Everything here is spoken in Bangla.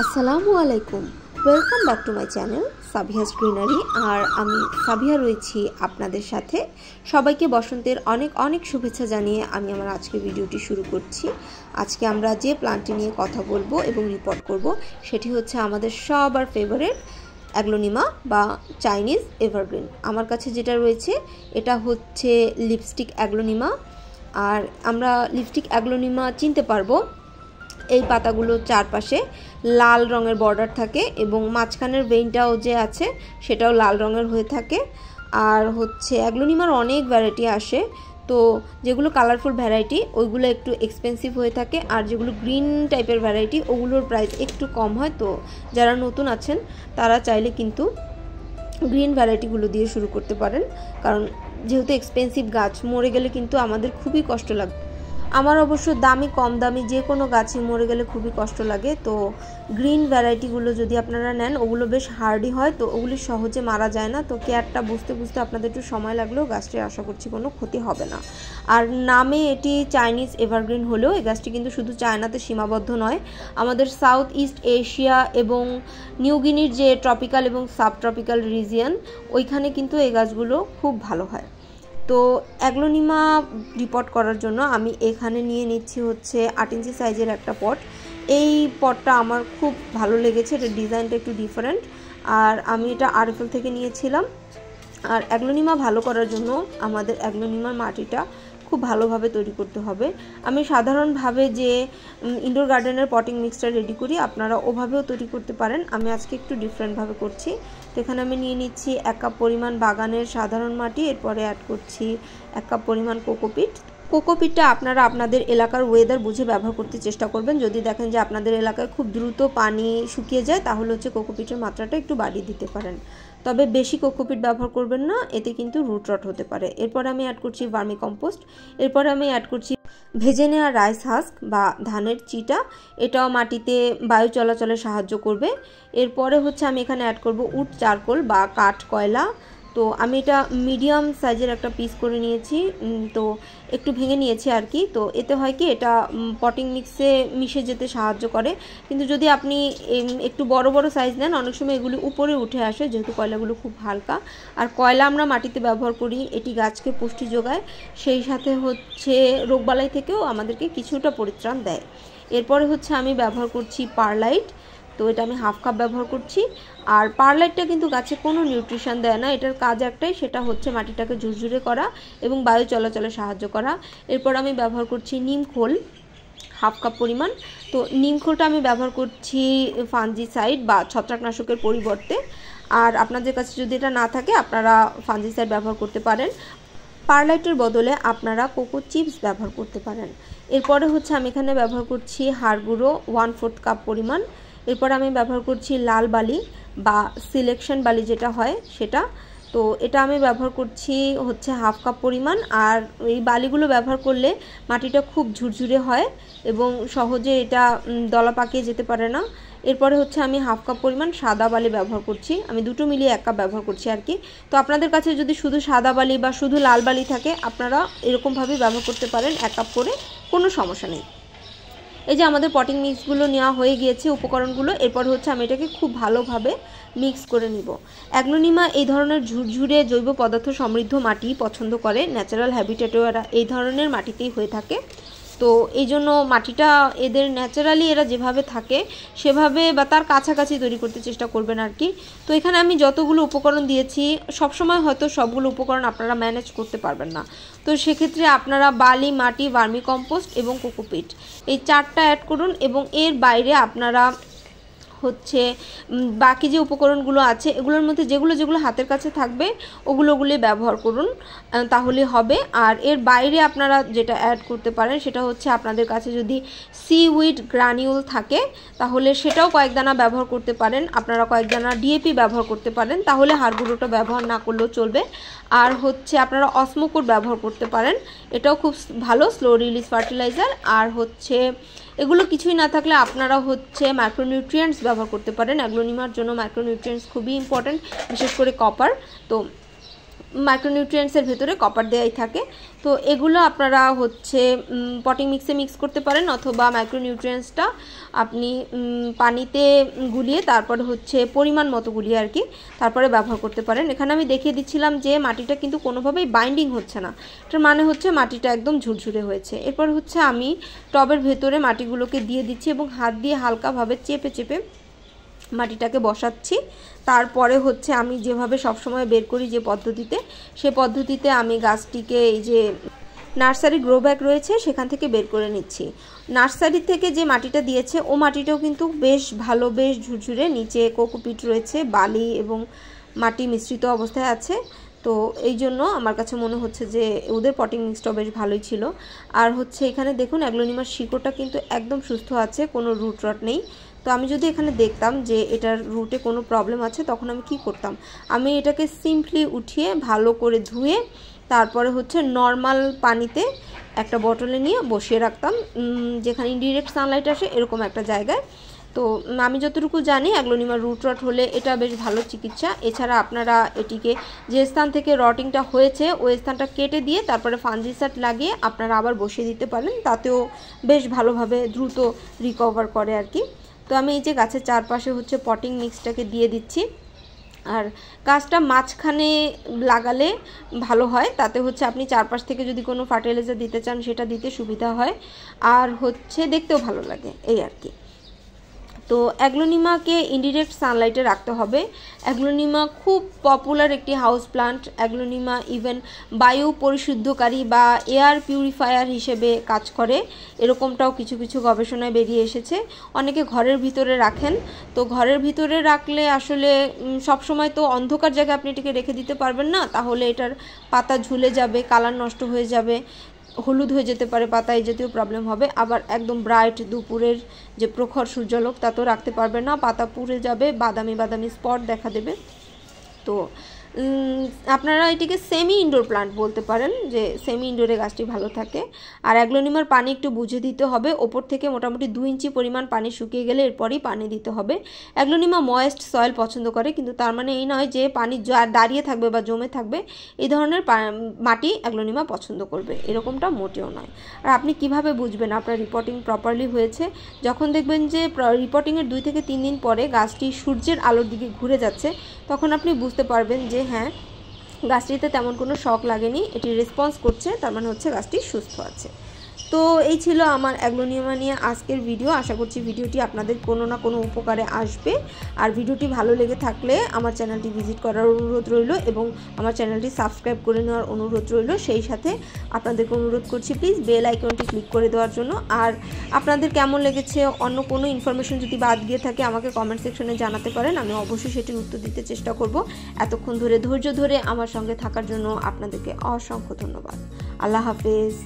আসসালামু আলাইকুম, welcome back to my channel Sabiha's greenery. আর আমি সাবিহা রয়েছি আপনাদের সাথে। সবাইকে বসন্তের অনেক অনেক শুভেচ্ছা জানিয়ে আমি আমার আজকের ভিডিওটি শুরু করছি। আজকে আমরা যে প্লান্টটি নিয়ে কথা বলবো এবং রিপোর্ট করব সেটি হচ্ছে আমাদের সবার ফেভারিট অ্যাগ্লোনিমা বা চাইনিজ এভারগ্রিন। আমার কাছে যেটা রয়েছে এটা হচ্ছে লিপস্টিক অ্যাগ্লোনিমা। আর আমরা লিপস্টিক অ্যাগ্লোনিমা চিনতে পারবো এই পাতাগুলোর চারপাশে লাল রঙের বর্ডার থাকে এবং মাঝখানের ভেইনটাও যে আছে সেটাও লাল রঙের হয়ে থাকে। আর হচ্ছে অ্যাগ্লোনিমার অনেক ভ্যারাইটি আসে, তো যেগুলো কালারফুল ভ্যারাইটি ওইগুলো একটু এক্সপেন্সিভ হয়ে থাকে, আর যেগুলো গ্রিন টাইপের ভ্যারাইটি ওগুলোর প্রাইস একটু কম হয়। তো যারা নতুন আছেন তারা চাইলে কিন্তু গ্রিন ভ্যারাইটিগুলো দিয়ে শুরু করতে পারেন, কারণ যেহেতু এক্সপেন্সিভ গাছ, মরে গেলে কিন্তু আমাদের খুবই কষ্ট লাগে। আমার অবশ্য দামি কম দামি যে কোনো গাছই মরে গেলে খুবই কষ্ট লাগে। তো গ্রিন ভ্যারাইটিগুলো যদি আপনারা নেন ওগুলো বেশ হার্ডি হয়, তো ওগুলি সহজে মারা যায় না। তো কেয়ারটা বুঝতে বুঝতে আপনাদের একটু সময় লাগলেও গাছটি আশা করছি কোনো ক্ষতি হবে না। আর নামে এটি চাইনিজ এভারগ্রিন হলেও এই গাছটি কিন্তু শুধু চায়নাতে সীমাবদ্ধ নয়, আমাদের সাউথ ইস্ট এশিয়া এবং নিউ গিনির যে ট্রপিক্যাল এবং সাব ট্রপিক্যাল রিজিয়ন ওইখানে কিন্তু এই গাছগুলো খুব ভালো হয়। তো অ্যাগ্লোনিমা রিপোর্ট করার জন্য আমি এখানে নিয়ে নিচ্ছি হচ্ছে 8 ইঞ্চি সাইজের একটা পট। এই পটটা আমার খুব ভালো লেগেছে, এটার ডিজাইনটা একটু ডিফারেন্ট, আর আমি এটা আরএফএল থেকে নিয়েছিলাম। আর অ্যাগ্লোনিমা ভালো করার জন্য আমাদের অ্যাগ্লোনিমার মাটিটা খুব ভালোভাবে তৈরি করতে হবে। আমি সাধারণভাবে যে ইনডোর গার্ডেনের পটিং মিক্সচার রেডি করি আপনারা ওভাবেও তৈরি করতে পারেন, আমি আজকে একটু ডিফারেন্টভাবে করছি। তো এখানে আমি নিয়ে নিচ্ছি 1 কাপ পরিমাণ বাগানের সাধারণ মাটি, এরপরে অ্যাড করছি 1 কাপ পরিমাণ কোকোপিট। কোকোপিটটা আপনারা আপনাদের এলাকার ওয়েদার বুঝে ব্যবহার করতে চেষ্টা করবেন। যদি দেখেন যে আপনাদের এলাকায় খুব দ্রুত পানি শুকিয়ে যায় তাহলে হচ্ছে কোকোপিটের মাত্রাটা একটু বাড়িয়ে দিতে পারেন, তবে বেশি কোকোপিট ব্যবহার করবেন না, এতে কিন্তু রুট রট হতে পারে। এরপর আমি অ্যাড করছি ভার্মি কম্পোস্ট, এরপর আমি অ্যাড করছি ভেজে নেওয়া রাইস হাস্ক বা ধানের চিটা, এটাও মাটিতে বায়ু চলাচলে সাহায্য করবে। এরপরে হচ্ছে আমি এখানে অ্যাড করব উড চারকোল বা কাঠ কয়লা। তো আমি এটা মিডিয়াম সাইজের একটা পিস করে নিয়েছি, তো একটু ভেঙে নিয়েছি আর কি। তো এতে হয় কি এটা পটিং মিক্সে মিশে যেতে সাহায্য করে, কিন্তু যদি আপনি একটু বড় বড় সাইজ নেন অনেক সময় এগুলি উপরে উঠে আসে, যেহেতু কয়লাগুলো খুব হালকা। আর কয়লা আমরা মাটিতে ব্যবহার করি, এটি গাছকে পুষ্টি যোগায়, সেই সাথে হচ্ছে রোগবালাই থেকেও আমাদেরকে কিছুটা পরিত্রাণ দেয়। এরপরে হচ্ছে আমি ব্যবহার করছি পারলাইট, তো এটা আমি হাফ কাপ ব্যবহার করছি। আর পারলাইটটা কিন্তু গাছে কোনো নিউট্রিশন দেয় না, এটার কাজ একটাই, সেটা হচ্ছে মাটিটাকে ঝুরঝুরে করা এবং বায়ু চলাচলে সাহায্য করা। এরপর আমি ব্যবহার করছি নিম খোল হাফ কাপ পরিমাণ। তো নিম খোলটা আমি ব্যবহার করছি ফাঞ্জিসাইড বা ছত্রাকনাশকের পরিবর্তে, আর আপনাদের কাছে যদি এটা না থাকে আপনারা ফাঞ্জিসাইড ব্যবহার করতে পারেন। পারলাইটের বদলে আপনারা কোকো চিপস ব্যবহার করতে পারেন। এরপরে হচ্ছে আমি এখানে ব্যবহার করছি হাড় গুঁড়ো 1/4 কাপ পরিমাণ। এরপর আমি ব্যবহার করছি লাল বালি বা সিলেকশন বালি যেটা হয় সেটা, তো এটা আমি ব্যবহার করছি হচ্ছে হাফ কাপ পরিমাণ। আর এই বালিগুলো ব্যবহার করলে মাটিটা খুব ঝুরঝুরে হয় এবং সহজে এটা দলা পাকিয়ে যেতে পারে না। এরপরে হচ্ছে আমি হাফ কাপ পরিমাণ সাদা বালি ব্যবহার করছি, আমি দুটো মিলিয়ে 1 কাপ ব্যবহার করছি আর কি। তো আপনাদের কাছে যদি শুধু সাদা বালি বা শুধু লাল বালি থাকে আপনারা এরকমভাবেই ব্যবহার করতে পারেন, 1 কাপ করে, কোনো সমস্যা নেই। এই যে আমাদের পটিং মিক্সগুলো নেওয়া হয়ে গিয়েছে উপকরণগুলো, এরপর হচ্ছে আমি এটাকে খুব ভালোভাবে মিক্স করে নিব। অ্যাগ্লোনিমা এই ধরনের ঝুরঝুরে জৈব পদার্থ সমৃদ্ধ মাটি পছন্দ করে, ন্যাচারাল হ্যাবিটেটও এরা এই ধরনের মাটিতেই হয়ে থাকে। তো এই জন্য মাটিটা এদের ন্যাচারালি এরা যেভাবে থাকে সেভাবে বা তার কাছাকাছি তৈরি করতে চেষ্টা করবেন আর কি। তো এখানে আমি যতগুলো উপকরণ দিয়েছি সবসময় হয়তো সবগুলো উপকরণ আপনারা ম্যানেজ করতে পারবেন না, তো সেক্ষেত্রে আপনারা বালি, মাটি, ভার্মি কম্পোস্ট এবং কোকোপিট এই 4টা অ্যাড করুন, এবং এর বাইরে আপনারা হচ্ছে বাকি যে উপকরণগুলো আছে এগুলোর মধ্যে যেগুলো হাতের কাছে থাকবে ওগুলোই ব্যবহার করুন, তাহলে হবে। আর এর বাইরে আপনারা যেটা অ্যাড করতে পারেন সেটা হচ্ছে আপনাদের কাছে যদি সিউইড গ্রানিউল থাকে তাহলে সেটাও কয়েক দানা ব্যবহার করতে পারেন, আপনারা কয়েক দানা ডিএপি ব্যবহার করতে পারেন, তাহলে হাড় গুঁড়োটা ব্যবহার না করলেও চলবে। আর হচ্ছে আপনারা অসমোকোড ব্যবহার করতে পারেন, এটাও খুব ভালো স্লো রিলিজ ফার্টিলাইজার। আর হচ্ছে এগুলো কিছুই না থাকলে আপনারা হচ্ছে মাইক্রোনিউট্রিয়েন্টস ব্যবহার করতে পারেন, অ্যাগ্লোনিমার জন্য মাইক্রোনিউট্রিয়েন্টস খুবই ইম্পর্ট্যান্ট, বিশেষ করে কপার। তো মাইক্রোনিউট্রিয়েন্টসের ভেতরে কপার দেওয়াই থাকে। তো এগুলো আপনারা হচ্ছে পটিং মিক্সে মিক্স করতে পারেন, অথবা মাইক্রোনিউট্রিয়েন্টসটা আপনি পানিতে গুলিয়ে তারপরে হচ্ছে পরিমাণ মতো গুলিয়ে আর কি তারপরে ব্যবহার করতে পারেন। এখানে আমি দেখিয়ে দিচ্ছিলাম যে মাটিটা কিন্তু কোনোভাবেই বাইন্ডিং হচ্ছে না, এটার মানে হচ্ছে মাটিটা একদম ঝুরঝুরে হয়েছে। এরপর হচ্ছে আমি টবের ভেতরে মাটিগুলোকে দিয়ে দিচ্ছি এবং হাত দিয়ে হালকাভাবে চেপে চেপে মাটিটাকে বসাচ্ছি। তারপরে হচ্ছে আমি যেভাবে সবসময় বের করি যে পদ্ধতিতে, সে পদ্ধতিতে আমি গাছটিকে এই যে নার্সারি গ্রো ব্যাগ রয়েছে সেখান থেকে বের করে নিচ্ছি। নার্সারি থেকে যে মাটিটা দিয়েছে ও মাটিটাও কিন্তু বেশ ভালো, বেশ ঝুরঝুরে, নিচে কোকোপিট রয়েছে, বালি এবং মাটি মিশ্রিত অবস্থায় আছে। তো এই জন্য আমার কাছে মনে হচ্ছে যে ওদের পটিং মিক্সটাও বেশ ভালোই ছিল। আর হচ্ছে এখানে দেখুন অ্যাগ্লোনিমার শিকড়টা কিন্তু একদম সুস্থ আছে, কোনো রুট রট নেই। তো আমি যদি এখানে দেখতাম যে এটার রুটে কোনো প্রবলেম আছে তখন আমি কি করতাম, আমি এটাকে সিম্পলি উঠিয়ে ভালো করে ধুয়ে তারপরে হচ্ছে নর্মাল পানিতে একটা বটলে নিয়ে বসিয়ে রাখতাম, যেখানে ইনডিরেক্ট সানলাইট আসে এরকম একটা জায়গায়। তো আমি যতটুকু জানি অ্যাগ্লোনিমার রুট রট হলে এটা বেশ ভালো চিকিৎসা। এছাড়া আপনারা এটিকে যে স্থান থেকে রটিংটা হয়েছে ওই স্থানটা কেটে দিয়ে তারপরে ফাঞ্জিসাইড লাগিয়ে আপনারা আবার বসিয়ে দিতে পারেন, তাতেও বেশ ভালোভাবে দ্রুত রিকভার করে আর কি। তো আমি এই যে গাছের চারপাশে হচ্ছে পটিং মিক্সটাকে দিয়ে দিচ্ছি। আর গাছটা মাঝখানে লাগালে ভালো হয়, তাতে হচ্ছে আপনি চারপাশ থেকে যদি কোনো ফার্টিলাইজার দিতে চান সেটা দিতে সুবিধা হয়, আর হচ্ছে দেখতেও ভালো লাগে এই আর কি। তো অ্যাগ্লোনিমাকে ইনডিরেক্ট সানলাইটে রাখতে হবে। অ্যাগ্লোনিমা খুব পপুলার একটি হাউস প্লান্ট। অ্যাগ্লোনিমা ইভেন বায়ু পরিশুদ্ধকারী বা এয়ার পিউরিফায়ার হিসেবে কাজ করে, এরকমটাও কিছু কিছু গবেষণায় বেরিয়ে এসেছে। অনেকে ঘরের ভিতরে রাখেন, তো ঘরের ভিতরে রাখলে আসলে সবসময় তো অন্ধকার জায়গায় আপনি এটিকে রেখে দিতে পারবেন না, তাহলে এটার পাতা ঝুলে যাবে, কালার নষ্ট হয়ে যাবে, হলুদ হয়ে যেতে পারে পাতা, এই জাতীয় প্রবলেম হবে। আবার একদম ব্রাইট দুপুরের যে প্রখর সূর্যালোক তাতেও রাখতে পারবে না, পাতা পুড়ে যাবে, বাদামি বাদামি স্পট দেখা দেবে। তো আপনারা এটিকে সেমি ইনডোর প্লান্ট বলতে পারেন, যে সেমি ইনডোরে গাছটি ভালো থাকে। আর অ্যাগ্লোনিমার পানি একটু বুঝে দিতে হবে, ওপর থেকে মোটামুটি 2 ইঞ্চি পরিমাণ পানি শুকিয়ে গেলে এরপরই পানি দিতে হবে। অ্যাগ্লোনিমা ময়েস্ট সয়েল পছন্দ করে, কিন্তু তার মানে এই নয় যে পানি দাঁড়িয়ে থাকবে বা জমে থাকবে এই ধরনের মাটি অ্যাগ্লোনিমা পছন্দ করবে, এরকমটা মোটেও নয়। আর আপনি কিভাবে বুঝবেন আপনার রিপোর্টিং প্রপারলি হয়েছে? যখন দেখবেন যে রিপোর্টিংয়ের 2 থেকে 3 দিন পরে গাছটি সূর্যের আলোর দিকে ঘুরে যাচ্ছে, তখন আপনি বুঝতে পারবেন যে হ্যাঁ, গাছটিতে তেমন কোনো শক লাগেনি, এটি রেসপন্স করছে, তার মানে হচ্ছে গাছটি সুস্থ আছে। তো এই ছিল আমার অ্যাগ্লোনিমা নিয়ে আজকের ভিডিও। আশা করছি ভিডিওটি আপনাদের কোনো না কোনো উপকারে আসবে। আর ভিডিওটি ভালো লেগে থাকলে আমার চ্যানেলটি ভিজিট করার অনুরোধ রইল এবং আমার চ্যানেলটি সাবস্ক্রাইব করে নেওয়ার অনুরোধ রইল। সেই সাথে আপনাদেরকে অনুরোধ করছি প্লিজ বেল আইকনটি ক্লিক করে দেওয়ার জন্য। আর আপনাদের কেমন লেগেছে, অন্য কোনো ইনফরমেশন যদি বাদ গিয়ে থাকে আমাকে কমেন্ট সেকশনে জানাতে পারেন, আমি অবশ্যই সেটির উত্তর দিতে চেষ্টা করব। এতক্ষণ ধরে ধৈর্য ধরে আমার সঙ্গে থাকার জন্য আপনাদেরকে অসংখ্য ধন্যবাদ। আল্লাহ হাফেজ।